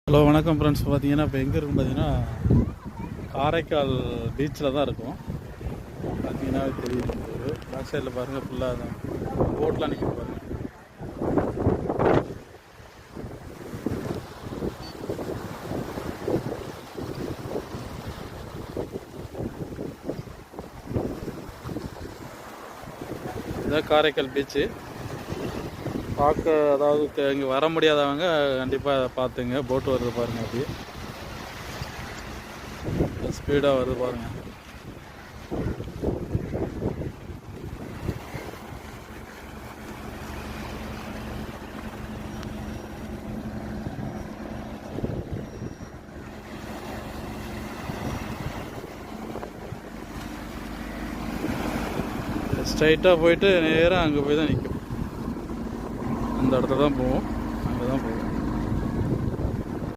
Hello வணக்கம் friends. பார்த்தீங்கன்னா இப்போ எங்கே இருக்கும் பார்த்தீங்கன்னா காரைக்கால் பீச்சில் தான் இருக்கும். பார்த்தீங்கன்னா தெரியுது உங்களுக்கு பேக் சைடில் பாருங்கள், ஃபுல்லாக தான் போட்லாம் நிற்க பாருங்கள். இதுதான் காரைக்கால் பீச்சு. பார்க்க அதாவது இங்கே வர முடியாதவங்க கண்டிப்பாக பார்த்துங்க. போட்டு வருது பாருங்கள், அப்படியே ஸ்பீடாக வருது பாருங்கள். ஸ்ட்ரைட்டாக போயிட்டு நேராக அங்கே போய் தான் நிற்கும். அந்த இடத்துல தான் போவோம், அங்கே தான் போவோம்.